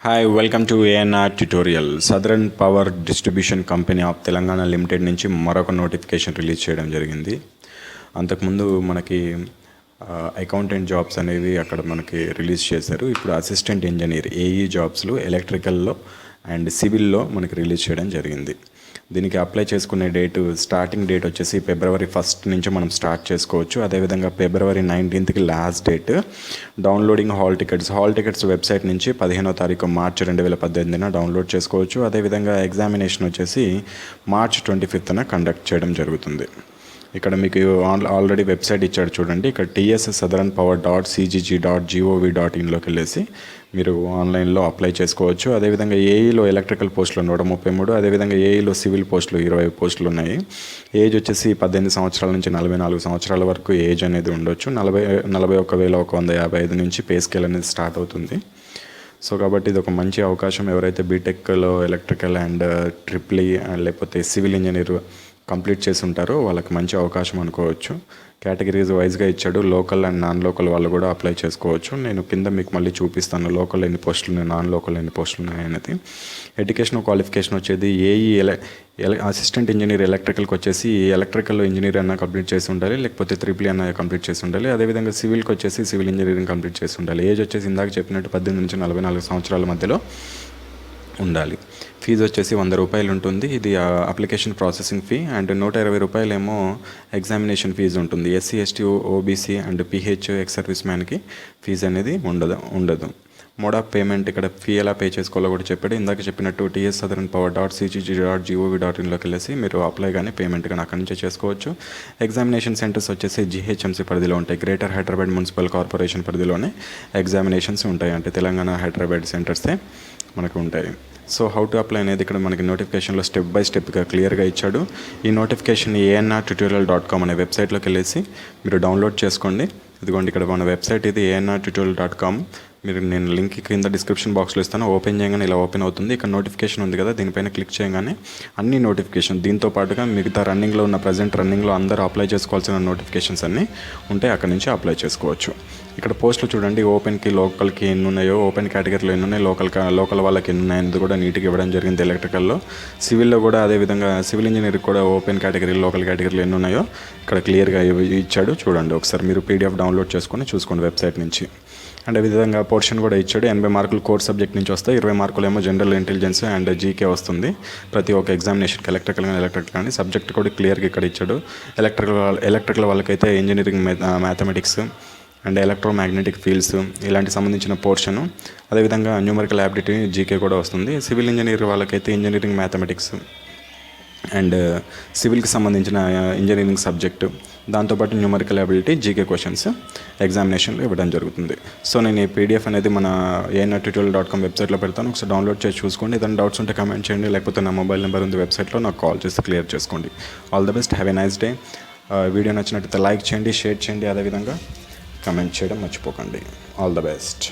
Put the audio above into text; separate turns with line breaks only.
Hi, welcome to ANR tutorial. Southern power distribution company of Telangana limited నుంచి మరొక notification release చేయడం జరిగింది. అంతకుముందు మనకి అకౌంటెంట్ జాబ్స్ అనేవి అక్కడ మనకి రిలీజ్ చేశారు. ఇప్పుడు అసిస్టెంట్ ఇంజనీర్ ఏఈ జాబ్స్లో ఎలక్ట్రికల్లో అండ్ సివిల్లో మనకి రిలీజ్ చేయడం జరిగింది. దీనికి అప్లై చేసుకునే స్టార్టింగ్ డేట్ వచ్చేసి February 1 నుంచి మనం స్టార్ట్ చేసుకోవచ్చు. అదేవిధంగా February 19కి last date. Downloading hall tickets website నుంచి 15వ తారీఖు మార్చి 2018 డౌన్లోడ్ చేసుకోవచ్చు. అదేవిధంగా ఎగ్జామినేషన్ వచ్చేసి March 25న కండక్ట్ చేయడం జరుగుతుంది. ఇక్కడ మీకు ఆల్రెడీ వెబ్సైట్ ఇచ్చాడు చూడండి. ఇక్కడ tsouthernpower.cgg.gov.inలోకి వెళ్ళేసి మీరు ఆన్లైన్లో అప్లై చేసుకోవచ్చు. అదేవిధంగా ఏఈలో ఎలక్ట్రికల్ పోస్టులు 133, అదేవిధంగా ఏఈలో సివిల్ పోస్టులు 20 పోస్టులు ఉన్నాయి. ఏజ్ వచ్చేసి 18 సంవత్సరాల నుంచి 44 సంవత్సరాల వరకు ఏజ్ అనేది ఉండొచ్చు. 41,155 నుంచి పే స్కేల్ అనేది స్టార్ట్ అవుతుంది. సో కాబట్టి ఇది ఒక మంచి అవకాశం. ఎవరైతే బీటెక్లో ఎలక్ట్రికల్ అండ్ ట్రిపుల్ లేకపోతే సివిల్ ఇంజనీర్ కంప్లీట్ చేసి ఉంటారో వాళ్ళకి మంచి అవకాశం అనుకోవచ్చు. కేటగిరీస్ వైజ్గా ఇచ్చాడు. లోకల్ అండ్ నాన్ లోకల్ వాళ్ళు కూడా అప్లై చేసుకోవచ్చు. నేను కింద మీకు మళ్ళీ చూపిస్తాను లోకల్ ఎన్ని పోస్టులు ఉన్నాయి, నాన్ లోకల్ ఎన్ని పోస్టులు ఉన్నాయి అనేది. ఎడ్యుకేషన్ క్వాలిఫికేషన్ వచ్చేది ఏఈ అసిస్టెంట్ ఇంజనీర్ ఎలక్ట్రికల్కి వచ్చేసి ఎలక్ట్రికల్ ఇంజనీర్ అన్న కంప్లీట్ చేసి ఉండాలి, లేకపోతే ట్రిపుల్ అన్న కంప్లీట్ చేసి ఉండాలి. అదేవిధంగా సివిల్కి వచ్చేసి సివిల్ ఇంజనీరింగ్ కంప్లీట్ చేసి ఉండాలి. ఏజ్ వచ్చేసి ఇందాక చెప్పినట్టు 18 నుంచి 44 సంవత్సరాల మధ్యలో ఉండాలి. ఫీజు వచ్చేసి 100 రూపాయలు ఉంటుంది. ఇది అప్లికేషన్ ప్రాసెసింగ్ ఫీ. అండ్ 120 రూపాయలు ఏమో ఎగ్జామినేషన్ ఫీజు ఉంటుంది. SC, ST, OBC and PH ex service మ్యాన్కి ఫీజు అనేది ఉండదు. మోడ్ ఆఫ్ పేమెంట్ ఇక్కడ ఫీ ఎలా పే చేసుకోవాలో కూడా చెప్పాడు. ఇందాక చెప్పినట్టు tsouthernpower.cgg.gov.inలోకి వెళ్ళేసి మీరు అప్లై కానీ పేమెంట్ కానీ అక్కడి నుంచే చేసుకోవచ్చు. ఎగ్జామినేషన్ సెంటర్స్ వచ్చేసి జీహెచ్ఎంసీ పరిధిలో ఉంటాయి. గ్రేటర్ హైదరాబాద్ మున్సిపల్ కార్పొరేషన్ పరిధిలోనే ఎగ్జామినేషన్స్ ఉంటాయి. అంటే తెలంగాణ హైదరాబాద్ సెంటర్సే మనకు ఉంటాయి. సో హౌ టు అప్లై అనేది ఇక్కడ మనకి నోటిఫికేషన్లో స్టెప్ బై స్టెప్గా క్లియర్గా ఇచ్చాడు. ఈ నోటిఫికేషన్ anrtutorial.com అనే వెబ్సైట్లోకి వెళ్ళేసి మీరు డౌన్లోడ్ చేసుకోండి. ఇదిగోండి ఇక్కడ మన వెబ్సైట్ ఇది anrtutorial.com. నేను లింక్ కింద డిస్క్రిప్షన్ బాక్స్లో ఇస్తాను. ఓపెన్ చేయగానే ఇలా ఓపెన్ అవుతుంది. ఇక్కడ నోటిఫికేషన్ ఉంది కదా, దీనిపైన క్లిక్ చేయగానే అన్ని నోటిఫికేషన్ దీంతో పాటుగా మిగతా ప్రజెంట్ రన్నింగ్లో అందరూ అప్లై చేసుకోవాల్సిన నోటిఫికేషన్స్ అన్నీ ఉంటాయి. అక్కడ నుంచి అప్లై చేసుకోవచ్చు. ఇక్కడ పోస్టులు చూడండి. ఓపెన్కి లోకల్కి ఎన్ని ఉన్నాయో, ఓపెన్ కేటగిరీలో ఎన్ని ఉన్నాయి, లోకల్ వాళ్ళకి ఎన్ని ఉన్నాయని కూడా నీట్గా ఇవ్వడం జరిగింది. ఎలక్ట్రికల్లో సివిల్లో కూడా అదేవిధంగా సివిల్ ఇంజనీర్కి కూడా ఓపెన్ కేటగిరీ లోకల్ కేటగిరీలో ఎన్ని ఉన్నాయో ఇక్కడ క్లియర్గా ఇచ్చాడు. చూడండి ఒకసారి మీరు పీడిఎఫ్ డౌన్లోడ్ చూసుకోండి వెబ్సైట్ నుంచి. అండ్ విధంగా పోర్షన్ కూడా ఇచ్చాడు. 80 మార్కులు కోర్ సబ్జెక్ట్ నుంచి వస్తాయి. 20 మార్కులు ఏమో జనరల్ ఇంటెలిజెన్స్ అండ్ జీకే వస్తుంది ప్రతి ఒక్క ఎగ్జామినేషన్కి. ఎలక్ట్రికల్ కానీ సబ్జెక్ట్ కూడా క్లియర్గా ఇక్కడ ఇచ్చాడు. ఎలక్ట్రికల్ వాళ్ళకైతే engineering mathematics and electromagnetic fields ఇలాంటి సంబంధించిన పోర్షను, అదేవిధంగా న్యూమరికల్ యాబిలిటీ జీకే కూడా వస్తుంది. సివిల్ ఇంజనీర్ వాళ్ళకైతే ఇంజనీరింగ్ మ్యాథమెటిక్స్ అండ్ సివిల్కి సంబంధించిన ఇంజనీరింగ్ సబ్జెక్టు, దాంతోపాటు న్యూమరికల్ అబిలిటీ జీకే క్వశ్చన్స్ ఎగ్జామినేషన్లో ఇవ్వడం జరుగుతుంది. సో నేను ఈ పీడిఎఫ్ అనేది మన anrtutorial.com వెబ్సైట్లో పెడతాను. ఒకసారి డౌన్లోడ్ చేసి చూసుకోండి. ఏదైనా డౌట్స్ ఉంటే కమెంట్ చేయండి, లేకపోతే నా మొబైల్ నెంబర్ ఉంది వెబ్సైట్లో, నాకు కాల్ చేసి క్లియర్ చేసుకోండి. All the best, have a nice day. Video నచ్చినట్లయితే లైక్ చేయండి, షేర్ చేయండి, అదేవిధంగా కమెంట్ చేయడం మర్చిపోకండి. All the best.